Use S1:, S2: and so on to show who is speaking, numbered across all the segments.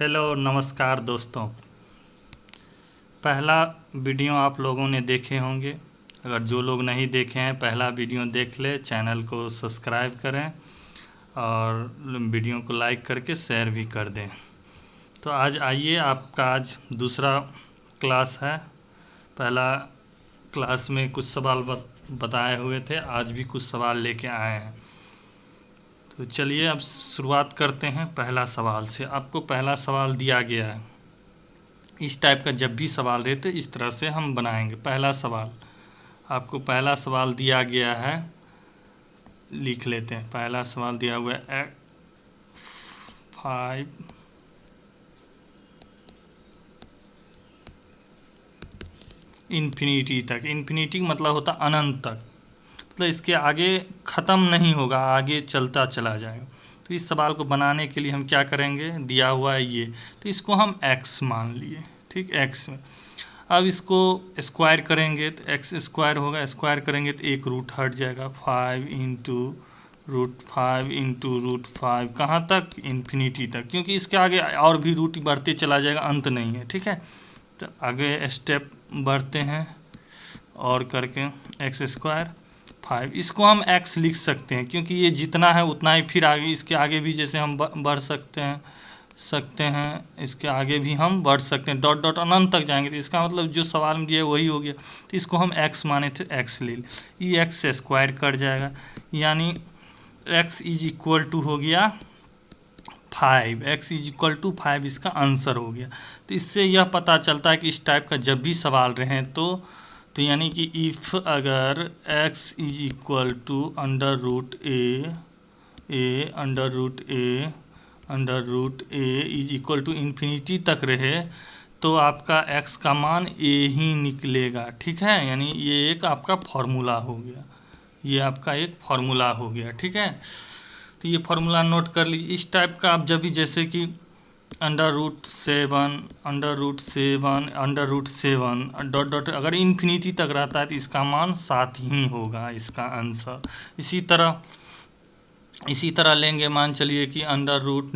S1: Hello नमस्कार दोस्तों। पहला वीडियो आप लोगों ने देखे होंगे। अगर जो लोग नहीं देखे हैं पहला वीडियो देख ले, चैनल को सब्सक्राइब करें और वीडियो को लाइक करके शेयर भी कर दें। तो आज आइए, आपका आज दूसरा क्लास है। पहला क्लास में कुछ सवाल बताए हुए थे, आज भी कुछ सवाल लेके आए हैं। तो चलिए अब शुरुआत करते हैं पहला सवाल से। आपको पहला सवाल दिया गया है, इस टाइप का जब भी सवाल रहे तो इस तरह से हम बनाएंगे। पहला सवाल आपको पहला सवाल दिया गया है, लिख लेते हैं। पहला सवाल दिया हुआ है 5 इन्फिनिटी तक। इन्फिनिटी मतलब होता अनंत तक, मतलब इसके आगे ख़त्म नहीं होगा, आगे चलता चला जाएगा। तो इस सवाल को बनाने के लिए हम क्या करेंगे, दिया हुआ है ये, तो इसको हम x मान लिए, ठीक, x में। अब इसको स्क्वायर करेंगे तो x स्क्वायर होगा, स्क्वायर करेंगे तो एक रूट हट जाएगा, 5 इंटू रूट 5 इंटू रूट 5, कहाँ तक, इन्फिनिटी तक, क्योंकि इसके आगे और भी रूट बढ़ते चला जाएगा, अंत नहीं है, ठीक है। तो आगे स्टेप बढ़ते हैं और करके एक्स स्क्वायर 5, इसको हम x लिख सकते हैं क्योंकि ये जितना है उतना ही, फिर आगे इसके आगे भी जैसे हम बढ़ सकते हैं, इसके आगे भी हम बढ़ सकते हैं, डॉट डॉट अनंत तक जाएंगे। तो इसका मतलब जो सवाल में दिया वही हो गया। तो इसको हम x माने थे, x ले ये x से स्क्वायर कट जाएगा, यानी x इज इक्वल टू हो गया 5, x इज इक्वल टू 5 इसका आंसर हो गया। तो इससे यह पता चलता है कि इस टाइप का जब भी सवाल रहे तो यानी कि इफ़ अगर x is equal to under root a under root a is equal to infinity तक रहे तो आपका x का मान a ही निकलेगा, ठीक है। यानी ये एक आपका फॉर्मूला हो गया, ये आपका एक फॉर्मूला हो गया, ठीक है। तो ये फॉर्मूला नोट कर लीजिए। इस टाइप का आप जब भी, जैसे कि under root seven dot dot अगर इन्फिनिटी तक रहता है तो इसका मान 7 ही होगा, इसका आंसर। इसी तरह लेंगे, मान चलिए कि अंडर रूट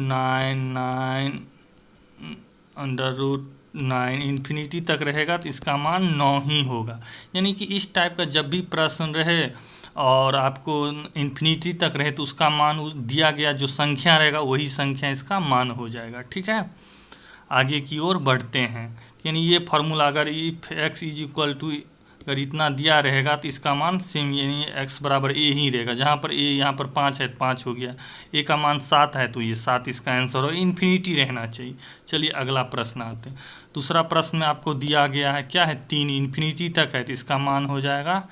S1: 9 इन्फिनिटी तक रहेगा तो इसका मान 9 ही होगा। यानी कि इस टाइप का जब भी प्रश्न रहे और आपको इन्फिनिटी तक रहे तो उसका मान दिया गया जो संख्या रहेगा वही संख्या इसका मान हो जाएगा, ठीक है। आगे की ओर बढ़ते हैं, यानी ये फार्मूला अगर if x is equal to अगर इतना दिया रहेगा तो इसका मान सेम, यानी x बराबर a ही रहेगा। जहाँ पर a यहाँ पर 5 है, 5 हो गया, a का मान 7 है तो ये 7 इसका आंसर हो, इन्फिनिटी रहना चाहिए। चलिए अगला प्रश्न आते हैं। दूसरा प्रश्न में आपको दिया गया है क्या है, 3 इन्फिनिटी तक है तो इसका मान हो जाएगा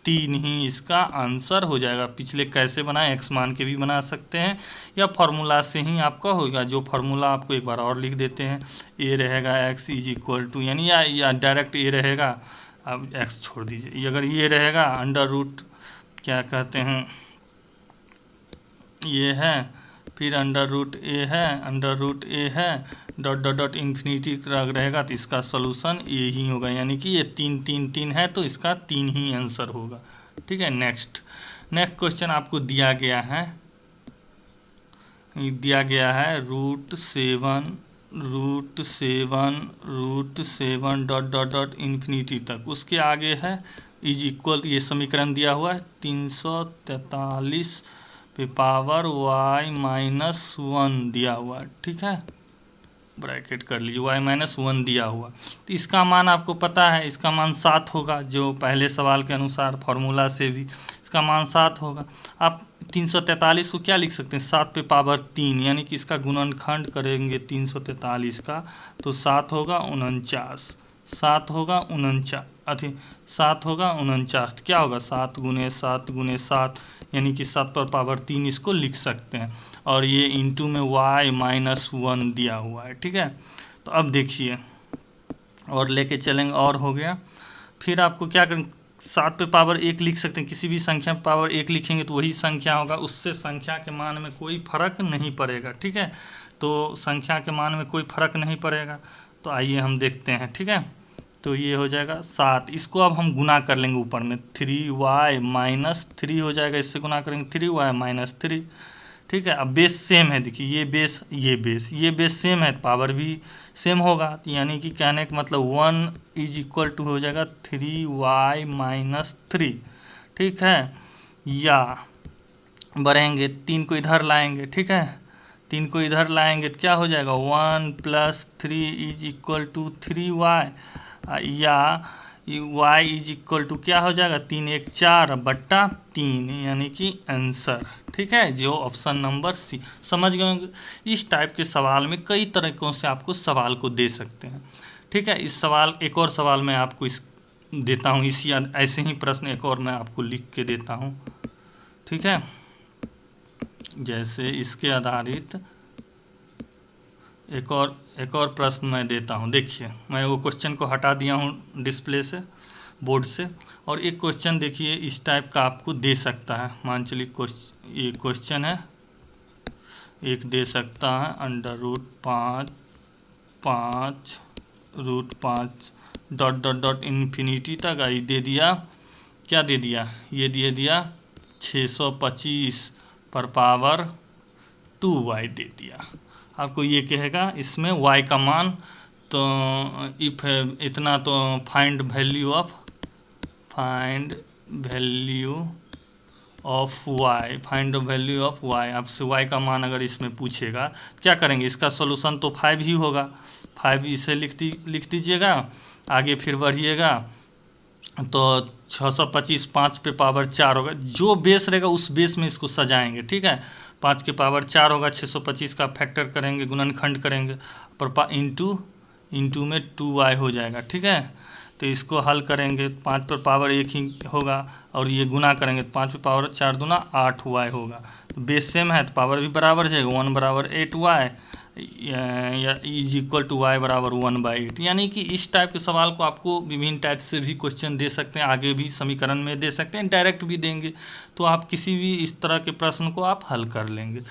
S1: 3 ही इसका आंसर हो जाएगा। पिछले कैसे बनाए, x मान के भी बना सकते हैं या फार्मूला से ही आपका होगा। जो फार्मूला आपको एक बार और लिख देते हैं, a रहेगा x इज इक्वल टू, यानी या डायरेक्ट a रहेगा, अब x छोड़ दीजिए, अगर ये रहेगा अंडर रूट क्या कहते हैं ये है, फिर अंडर रूट ए है डॉट डॉट डॉट इन्फिनिटी रहेगा तो इसका सोल्यूशन ए ही होगा। यानी कि ये 3 है तो इसका 3 ही आंसर होगा, ठीक है। नेक्स्ट क्वेश्चन आपको दिया गया है root seven dot dot dot infinity तक, उसके आगे है इज इक्वल, ये समीकरण दिया हुआ है 343 पे पावर y-1 दिया हुआ है, ठीक है। ब्रैकेट कर लीजिए, y-1 दिया हुआ, तो इसका मान आपको पता है, इसका मान 7 होगा। जो पहले सवाल के अनुसार फार्मूला से भी इसका मान 7 होगा। आप 343 को क्या लिख सकते हैं, 7 पे पावर 3, यानी कि इसका गुणनखंड करेंगे 343 का तो 7 होगा 49, 7 होगा 49, क्या होगा 7 गुने 7 यानी कि 7 पर पावर 3 इसको लिख सकते हैं। और ये इंटू में y-1 दिया हुआ है, ठीक है। तो अब देखिए और लेके चलेंगे, और हो गया। फिर आपको क्या करें, 7 पे पावर 1 लिख सकते हैं, किसी भी संख्या पे पावर 1 लिखेंगे तो वही संख्या होगा, उससे संख्या के मान में कोई फर्क नहीं पड़ेगा, ठीक है। तो संख्या के मान में कोई फर्क नहीं पड़ेगा। तो आइए हम देखते हैं, ठीक है। तो ये हो जाएगा 7, इसको अब हम गुना कर लेंगे ऊपर में, 3y-3 हो जाएगा, इससे गुना करेंगे 3y-3, ठीक है। अब बेस सेम है, देखिए ये बेस सेम है, पावर भी सेम होगा। तो यानी कि कहने का मतलब 1 इज इक्वल टू हो जाएगा 3y माइनस 3, ठीक है। या बढ़ेंगे 3 को इधर लाएंगे, ठीक है, 3 को इधर लाएंगे तो क्या हो जाएगा 1 plus 3 is equal to 3y, या y इज इक्वल टू क्या हो जाएगा 3 1 4 बट्टा 3, यानी कि आंसर, ठीक है, जो ऑप्शन नंबर सी। समझ गए होंगे। इस टाइप के सवाल में कई तरीकों से आपको सवाल को दे सकते हैं, ठीक है। इस सवाल एक और सवाल मैं आपको इस देता हूँ, इसी ऐसे ही प्रश्न एक और मैं आपको लिख के देता हूँ, ठीक है। जैसे इसके आधारित एक और प्रश्न मैं देता हूँ। देखिए मैं वो क्वेश्चन को हटा दिया हूँ डिस्प्ले से, बोर्ड से, और एक क्वेश्चन देखिए इस टाइप का आपको दे सकता है। मान चलिए ये क्वेश्चन है, एक दे सकता है √5 डॉट डॉट डॉट इन्फिनिटी तक आई दे दिया, क्या दे दिया, ये दे दिया 625 पर पावर 2y दे दिया। आपको ये कहेगा इसमें y का मान, तो इफ इतना तो फाइंड वैल्यू ऑफ y, आपसे y का मान अगर इसमें पूछेगा क्या करेंगे, इसका सॉल्यूशन तो 5 ही होगा, 5 इसे लिख दीजिएगा, आगे फिर बढ़िएगा तो 625 5 पे पावर 4 होगा, जो बेस रहेगा उस बेस में इसको सजाएंगे, ठीक है। 5 के पावर 4 होगा, 625 का फैक्टर करेंगे, गुणनखंड करेंगे, पर इंटू में 2y हो जाएगा, ठीक है। तो इसको हल करेंगे, 5 पर पावर 1 ही होगा, और ये गुना करेंगे तो 5 पे पावर 4 दूना 8y होगा। तो बेस सेम है तो पावर भी बराबर जाएगा, 1 बराबर 8y या इज इक्वल टू y बराबर 1/8। यानी कि इस टाइप के सवाल को आपको विभिन्न टाइप से भी क्वेश्चन दे सकते हैं, आगे भी समीकरण में दे सकते हैं, डायरेक्ट भी देंगे, तो आप किसी भी इस तरह के प्रश्न को आप हल कर लेंगे।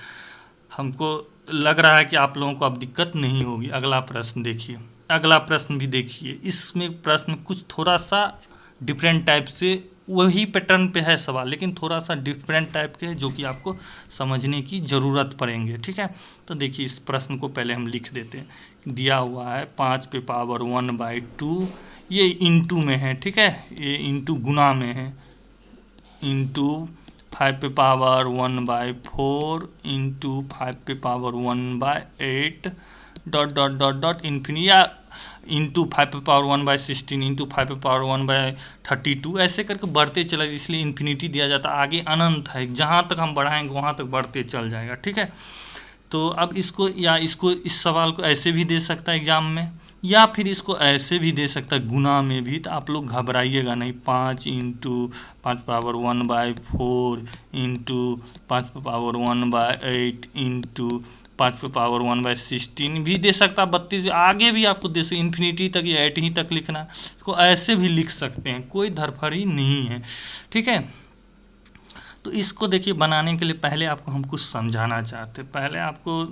S1: हमको लग रहा है कि आप लोगों को अब दिक्कत नहीं होगी। अगला प्रश्न देखिए, अगला प्रश्न भी देखिए, इसमें प्रश्न कुछ थोड़ा सा डिफरेंट टाइप से, वही पैटर्न पे है सवाल लेकिन थोड़ा सा डिफरेंट टाइप के है, जो कि आपको समझने की ज़रूरत पड़ेंगे, ठीक है। तो देखिए इस प्रश्न को पहले हम लिख देते हैं। दिया हुआ है 5 पे पावर 1/2, ये इंटू में है, ठीक है, ये इंटू गुना में है, इंटू 5 पे पावर 1/4 इंटू 5 पे power 1/8 dot dot dot dot infinity, या इंटू 5 पे पावर 1/16 इंटू 5 पे पावर 1/32, ऐसे करके बढ़ते चला, इसलिए इन्फिनिटी दिया जाता है। आगे अनंत है, जहाँ तक हम बढ़ाएंगे वहाँ तक बढ़ते चल जाएगा, ठीक है। तो अब इसको इस सवाल को ऐसे भी दे सकता है एग्जाम में, या फिर इसको ऐसे भी दे सकता है गुना में भी। तो आप लोग घबराइएगा नहीं, 5 into 5 power 1/4 into 5 power 1/8 into 5 पे पावर 1/16 भी दे सकता है, 32 आगे भी आपको दे सकते, इन्फिनिटी तक या 8 ही तक लिखना है, इसको ऐसे भी लिख सकते हैं, कोई धरफड़ी नहीं है, ठीक है। तो इसको देखिए बनाने के लिए पहले आपको हम कुछ समझाना चाहते हैं, पहले आपको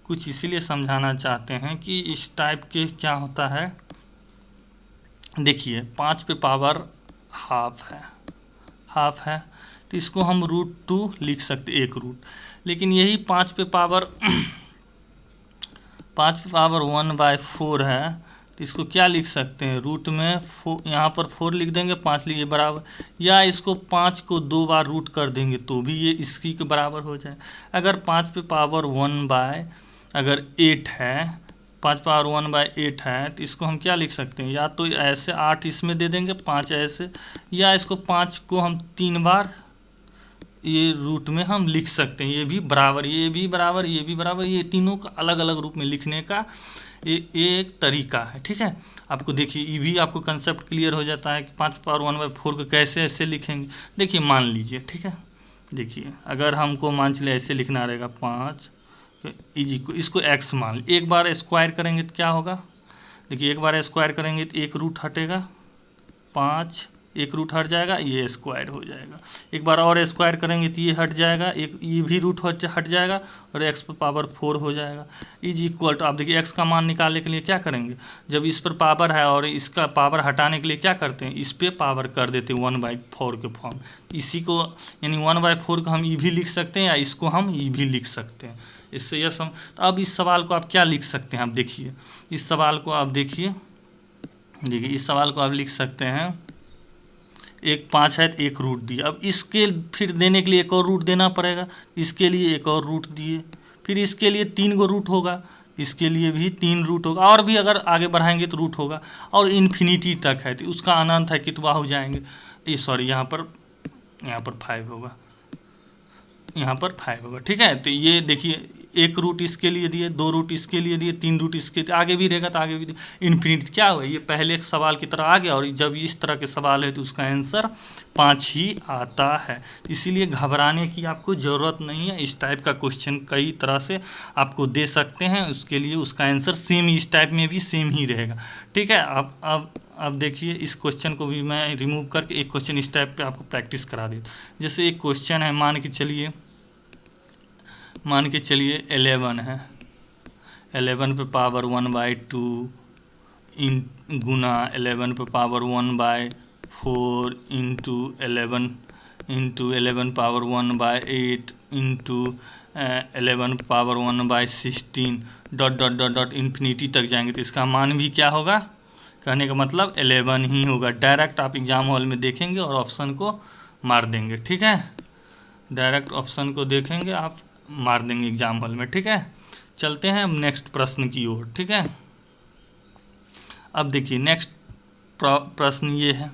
S1: कुछ इसीलिए समझाना चाहते हैं कि इस टाइप के क्या होता है। देखिए 5 पे पावर हाफ है, तो इसको हम √2 लिख सकते, एक रूट, लेकिन यही 5 पे पावर 1/4 है, तो इसको क्या लिख सकते हैं, रूट में यहाँ पर 4 लिख देंगे, 5 लिखिए बराबर, या इसको 5 को 2 बार रूट कर देंगे तो भी ये इसकी के बराबर हो जाए। अगर 5 पे पावर 1/8 है, 5 पावर 1/8 है, तो इसको हम क्या लिख सकते हैं, या तो ऐसे 8 इसमें दे देंगे, 5 ऐसे, या इसको 5 को हम 3 बार ये रूट में हम लिख सकते हैं, ये भी बराबर, ये भी बराबर, ये भी बराबर, ये तीनों का अलग अलग रूप में लिखने का ये एक तरीका है, ठीक है। आपको देखिए ये भी आपको कंसेप्ट क्लियर हो जाता है कि 5 पावर 1/4 को कैसे ऐसे लिखेंगे। देखिए मान लीजिए, ठीक है, देखिए अगर हमको मान चलिए ऐसे लिखना रहेगा 5 इजी को, इसको x मान ली, एक बार स्क्वायर करेंगे तो क्या होगा, देखिए एक बार स्क्वायर करेंगे तो एक रूट हटेगा, 5 एक रूट हट जाएगा, ये स्क्वायर हो जाएगा। एक बार और स्क्वायर करेंगे तो ये हट जाएगा, एक ये भी रूट हट जाएगा और x पर पावर 4 हो जाएगा। इज इक्वल टू, आप देखिए x का मान निकालने के लिए क्या करेंगे, जब इस पर पावर है और इसका पावर हटाने के लिए क्या करते हैं, इस पे पावर कर देते हैं 1/4 के फॉर्म। इसी को यानी 1/4 को हम ई भी लिख सकते हैं या इसको हम ई भी लिख सकते हैं। इससे यह तो अब इस सवाल को आप क्या लिख सकते हैं, आप देखिए इस सवाल को आप देखिए इस सवाल को आप लिख सकते हैं, एक 5 है तो एक रूट दिया, अब इसके फिर देने के लिए एक और रूट देना पड़ेगा, इसके लिए एक और रूट दिए, फिर इसके लिए 3 गो रूट होगा, इसके लिए भी 3 रूट होगा, और भी अगर आगे बढ़ाएंगे तो रूट होगा, और इन्फिनिटी तक है तो उसका अनंत है कितना हो जाएंगे, ये सॉरी यहाँ पर 5 होगा, यहाँ पर 5 होगा। ठीक है, तो ये देखिए एक रूट इसके लिए दिए, 2 रूट इसके लिए दिए, 3 रूट इसके, आगे भी रहेगा तो आगे भी इन्फिनिटी। क्या हुआ, ये पहले एक सवाल की तरह आ गया, और जब इस तरह के सवाल है तो उसका आंसर 5 ही आता है। इसीलिए घबराने की आपको ज़रूरत नहीं है, इस टाइप का क्वेश्चन कई तरह से आपको दे सकते हैं, उसके लिए उसका आंसर सेम इस टाइप में भी सेम ही रहेगा। ठीक है, अब देखिए इस क्वेश्चन को भी मैं रिमूव करके एक क्वेश्चन इस टाइप पे आपको प्रैक्टिस करा देता। जैसे एक क्वेश्चन है, मान के चलिए 11 है, 11 पे पावर 1/2 इन गुना 11 पे power 1/4 into 11 power 1/8 into 11 power 1/16 dot dot dot dot infinity तक जाएंगे, तो इसका मान भी क्या होगा, कहने का मतलब 11 ही होगा। डायरेक्ट आप एग्ज़ाम हॉल में देखेंगे और ऑप्शन को मार देंगे। ठीक है, डायरेक्ट ऑप्शन को देखेंगे आप, मार देंगे एग्जाम हॉल में। ठीक है, चलते हैं अब नेक्स्ट प्रश्न की ओर। ठीक है, अब देखिए नेक्स्ट प्रश्न ये है,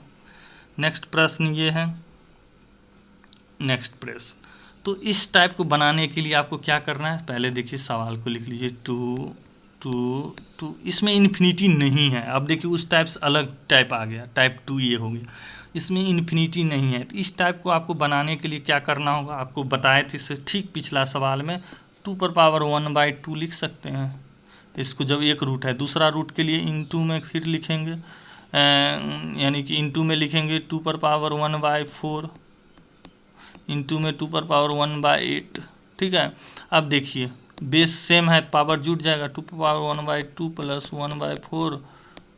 S1: नेक्स्ट प्रश्न। तो इस टाइप को बनाने के लिए आपको क्या करना है, पहले देखिए सवाल को लिख लीजिए 2 2 2, इसमें इन्फिनिटी नहीं है। अब देखिए उस टाइप से अलग टाइप आ गया, टाइप 2 ये हो गया, इसमें इन्फिनिटी नहीं है। तो इस टाइप को आपको बनाने के लिए क्या करना होगा, आपको बताए थे इससे ठीक पिछला सवाल में 2 पर पावर 1/2 लिख सकते हैं इसको, जब एक रूट है। दूसरा रूट के लिए इनटू में फिर लिखेंगे, यानी कि इनटू में लिखेंगे 2 पर पावर 1/4 इंटू में 2 पर पावर 1/8। ठीक है, अब देखिए बेस सेम है, पावर जुड़ जाएगा, 2 पर पावर 1/2 प्लस 1/4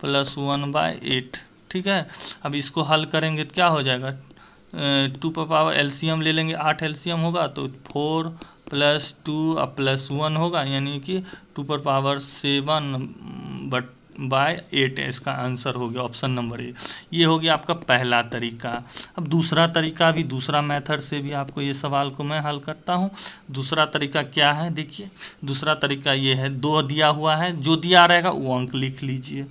S1: प्लस 1/8। ठीक है, अब इसको हल करेंगे तो क्या हो जाएगा, 2 पर पावर एलसीएम ले लेंगे, 8 एलसीएम होगा तो 4 + 2 प्लस 1 होगा, यानी कि 2 पर पावर 7/8 इसका आंसर हो गया ऑप्शन नंबर ए। ये हो गया आपका पहला तरीका। अब दूसरा तरीका भी, दूसरा मेथड से भी आपको ये सवाल को मैं हल करता हूँ। दूसरा तरीका क्या है, देखिए दूसरा तरीका ये है, 2 दिया हुआ है, जो दिया रहेगा वो अंक लिख लीजिए।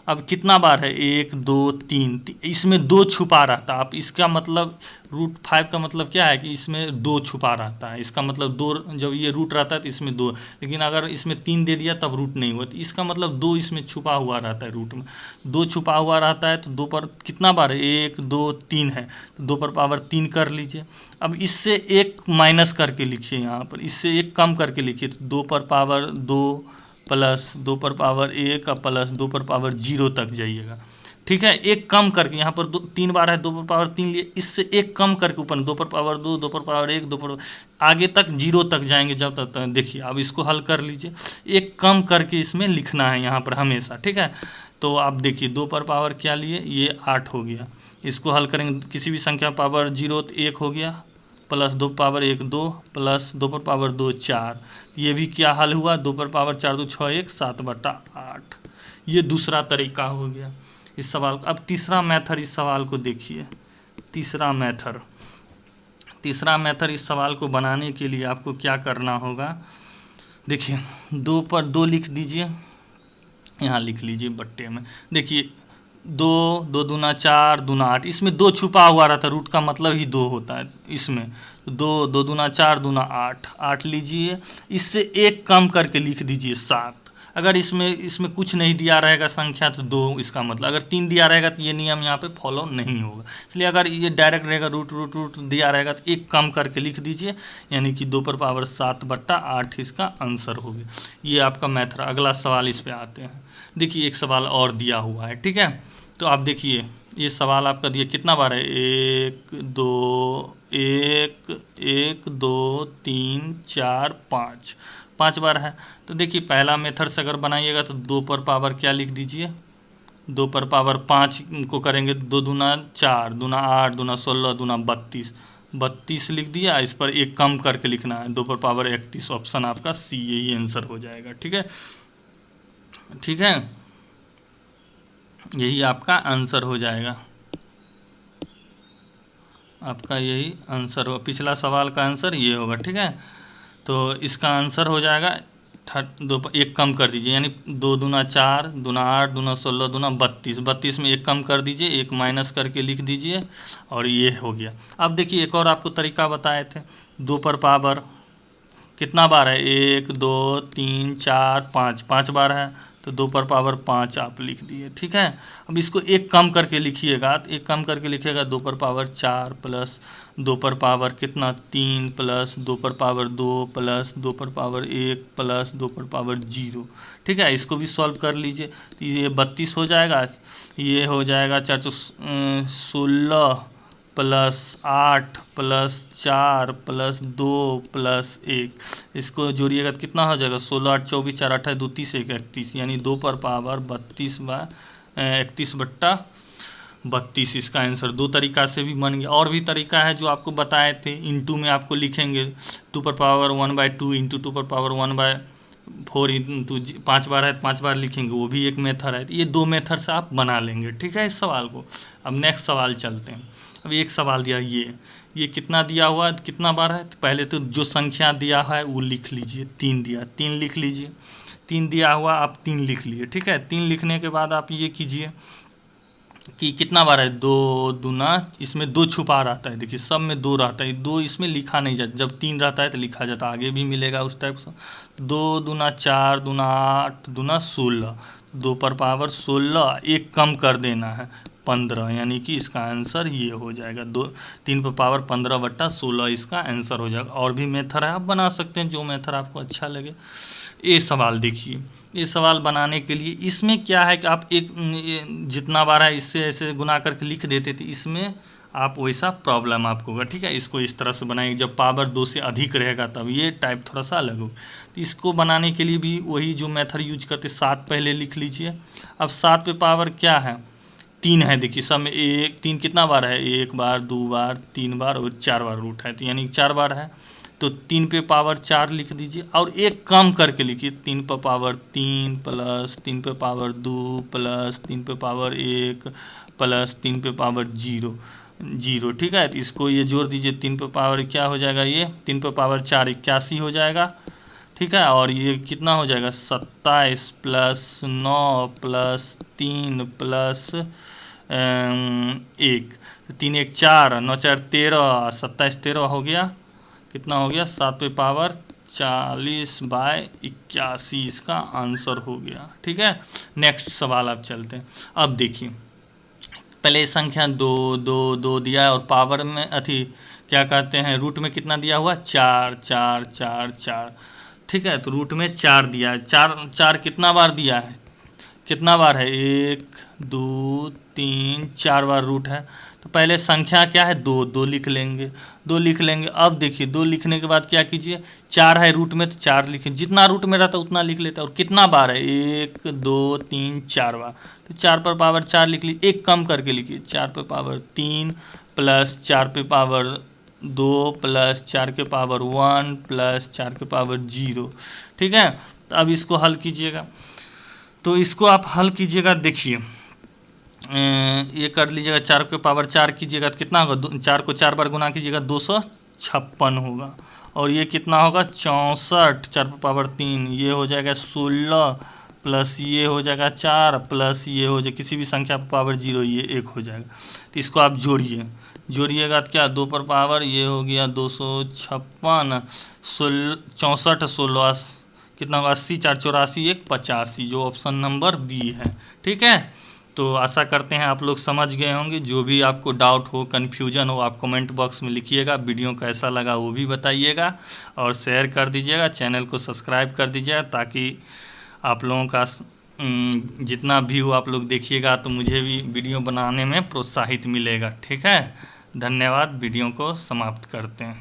S1: अब कितना बार है, 1 2 3, इसमें 2 छुपा रहता है। आप इसका मतलब √5 का मतलब क्या है कि इसमें 2 छुपा रहता है, इसका मतलब 2, जब ये रूट रहता है तो इसमें 2, लेकिन अगर इसमें 3 दे दिया तब रूट नहीं हुआ, तो इसका मतलब 2 इसमें छुपा हुआ रहता है, रूट में 2 छुपा हुआ रहता है। तो 2 पर कितना बार है, 1 2 3 है, तो 2 पर पावर 3 कर लीजिए। अब इससे 1 माइनस करके लिखिए, यहाँ पर इससे 1 कम करके लिखिए, तो 2 पर पावर 2 प्लस 2 पर पावर 1 प्लस 2 पर पावर 0 तक जाइएगा। ठीक है, 1 कम करके, यहाँ पर 3 बार है, 2 पर पावर 3 लिए, इससे 1 कम करके ऊपर 2 पर पावर 2 2 पर पावर 1 2 पर आगे तक 0 तक जाएंगे जब तक। देखिए अब इसको हल कर लीजिए, 1 कम करके इसमें लिखना है यहाँ पर हमेशा। ठीक है, तो आप देखिए 2 पर पावर क्या लिए, ये 8 हो गया। इसको हल करेंगे किसी भी संख्या पावर 0 तो 1 हो गया, प्लस 2 पावर 1 2 प्लस 2 पर पावर 2 4, ये भी क्या हल हुआ, 2 पर पावर 4 2 6 1 7/8। ये दूसरा तरीका हो गया इस सवाल का। अब तीसरा मेथड इस सवाल को देखिए, तीसरा मेथड इस सवाल को बनाने के लिए आपको क्या करना होगा, देखिए 2 पर 2 लिख दीजिए, यहाँ लिख लीजिए बट्टे में। देखिए 2 2 दूना 4 दूना 8, इसमें 2 छुपा हुआ रहता है, रूट का मतलब ही 2 होता है इसमें। 2 2 दूना 4 दूना 8 लीजिए, इससे 1 कम करके लिख दीजिए 7। अगर इसमें कुछ नहीं दिया रहेगा संख्या तो 2 इसका मतलब, अगर 3 दिया रहेगा तो ये नियम यहाँ पे फॉलो नहीं होगा। इसलिए अगर ये डायरेक्ट रहेगा रूट दिया रहेगा तो 1 कम करके लिख दीजिए, यानी कि 2 पर पावर 7/8 इसका आंसर हो गया। ये आपका मेथड। अगला सवाल इस पे आते हैं। देखिए एक सवाल और दिया हुआ है, ठीक है, तो आप देखिए ये सवाल आपका दिया कितना बार है, एक दो, एक एक दो तीन चार पाँच, 5 बार है। तो देखिए पहला मेथड से अगर बनाइएगा तो 2 पर पावर क्या लिख दीजिए, 2 पर पावर 5 को करेंगे, 2 दूना 4, दूना 8, दूना 16, दूना 32, 32 लिख दिया। इस पर एक कम करके लिखना है, 2 पर पावर 31। ऑप्शन आपका सी यही आंसर हो जाएगा। ठीक है, ठीक है, यही आपका आंसर हो जाएगा, आपका यही आंसर हो। पिछला सवाल का आंसर ये होगा। ठीक है, तो इसका आंसर हो जाएगा दो एक कम कर दीजिए, यानी 2 दूना 4, दूना 8, दूना 16, दूना 32, 32 में एक कम कर दीजिए, एक माइनस करके लिख दीजिए और ये हो गया। अब देखिए एक और आपको तरीका बताए थे, 2 पर पावर कितना बार है, 1 2 3 4 5, 5 बार है, तो 2 पर पावर 5 आप लिख दिए। ठीक है, अब इसको एक कम करके लिखिएगा, तो एक कम करके लिखिएगा 2 पर पावर 4 प्लस 2 पर पावर कितना 3 प्लस 2 पर पावर 2 प्लस 2 पर पावर 1 प्लस 2 पर पावर 0। ठीक है, इसको भी सॉल्व कर लीजिए, तो ये 32 हो जाएगा, ये हो जाएगा 416 प्लस 8 प्लस 4 प्लस 2 प्लस 1, इसको जोड़िएगा तो कितना हो जाएगा, 16 8 24 4 8 2 30 1 31, यानी 2 पर पावर 32 31 बट्टा 32 इसका आंसर। 2 तरीका से भी बन गया। और भी तरीका है जो आपको बताए थे, इंटू में आपको लिखेंगे 2 पर पावर 1/2 इंटू 2 पर पावर 1/4 इंटू 5 बार है 5 बार लिखेंगे, वो भी एक मेथड है। ये 2 मेथड से आप बना लेंगे। ठीक है, इस सवाल को। अब नेक्स्ट सवाल चलते हैं। अब एक सवाल दिया, ये कितना दिया हुआ है, कितना बार है, तो पहले तो जो संख्या दिया है वो लिख लीजिए, 3 दिया, 3 लिख लीजिए, 3 दिया हुआ आप 3 लिख लिए। ठीक है, 3 लिखने के बाद आप ये कीजिए कि कितना बार है, 2 दूना, इसमें 2 छुपा रहता है, देखिए सब में 2 रहता है, 2 इसमें लिखा नहीं जाता, जब 3 रहता है तो लिखा जाता है, आगे भी मिलेगा उस टाइप से। 2 दूना 4, दूना 8, दूना 16, 2 पर पावर 16, एक कम कर देना है 15, यानी कि इसका आंसर ये हो जाएगा 3 पर पावर 15/16 इसका आंसर हो जाएगा। और भी मेथड है, आप बना सकते हैं जो मेथड आपको अच्छा लगे। ये सवाल देखिए, ये सवाल बनाने के लिए इसमें क्या है कि आप एक जितना बार है इससे ऐसे गुना करके लिख देते थे, इसमें आप वैसा प्रॉब्लम आपको होगा। ठीक है, इसको इस तरह से बनाइए, जब पावर 2 से अधिक रहेगा तब ये टाइप थोड़ा सा अलग हो। तो इसको बनाने के लिए भी वही जो मेथड यूज करते, 7 पहले लिख लीजिए। अब 7 पे पावर क्या है, 3 है, देखिए सब में 1 3 कितना बार है, 1 बार 2 बार 3 बार और 4 बार रूट है, तो यानी 4 बार है, तो 3 पे पावर 4 लिख दीजिए और एक कम करके लिखिए, 3 पे पावर 3 प्लस 3 पे पावर 2 प्लस 3 पे पावर 1 प्लस 3 पे पावर 0। ठीक है, तो इसको ये जोड़ दीजिए, 3 पे पावर क्या हो जाएगा, ये 3 पे पावर 4 81 हो जाएगा। ठीक है, और ये कितना हो जाएगा, 27 प्लस 9 प्लस 3 प्लस 1, 3 1 4, 9 4 13, 27 13 हो गया, कितना हो गया, 7 पे पावर 40/81 इसका आंसर हो गया। ठीक है, नेक्स्ट सवाल आप चलते हैं। अब देखिए पहले संख्या 2 2 2 दिया है और पावर में अथी क्या कहते हैं, रूट में कितना दिया हुआ, 4 4 4 4। ठीक है, तो रूट में 4 दिया है, 4 4 कितना बार दिया है, कितना बार है, 1 2 3 4 बार रूट है। तो पहले संख्या क्या है, 2 2 लिख लेंगे, 2 लिख लेंगे। अब देखिए 2 लिखने के बाद क्या कीजिए, 4 है रूट में तो 4 लिखें, जितना रूट में रहता है उतना लिख लेता है। और कितना बार है, 1 2 3 4 बार, तो 4 पर पावर 4 लिख लीजिए, एक कम करके लिखिए, 4 पे पावर 3 प्लस 4 पे पावर 2 प्लस 4 के पावर 1 प्लस 4 के पावर 0। ठीक है, तो अब इसको हल कीजिएगा, तो इसको आप हल कीजिएगा, देखिए ये कर लीजिएगा, 4 के पावर 4 कीजिएगा तो कितना होगा, 4 को 4 बार गुना कीजिएगा 256 होगा। और ये कितना होगा, 64, 4 पे पावर 3, ये हो जाएगा 16 प्लस ये हो जाएगा 4 प्लस ये हो जाएगा किसी भी संख्या पर पावर 0, ये 1 हो जाएगा। तो इसको आप जोड़िएगा तो क्या, 2 पर पावर ये हो गया 256, 64 16 कितना होगा, 80 4 84 1 85, जो ऑप्शन नंबर बी है। ठीक है, तो आशा करते हैं आप लोग समझ गए होंगे। जो भी आपको डाउट हो, कन्फ्यूजन हो, आप कमेंट बॉक्स में लिखिएगा। वीडियो कैसा लगा वो भी बताइएगा और शेयर कर दीजिएगा, चैनल को सब्सक्राइब कर दीजिएगा ताकि आप लोगों का जितना व्यू आप लोग देखिएगा तो मुझे भी वीडियो बनाने में प्रोत्साहित मिलेगा। ठीक है, धन्यवाद। वीडियो को समाप्त करते हैं।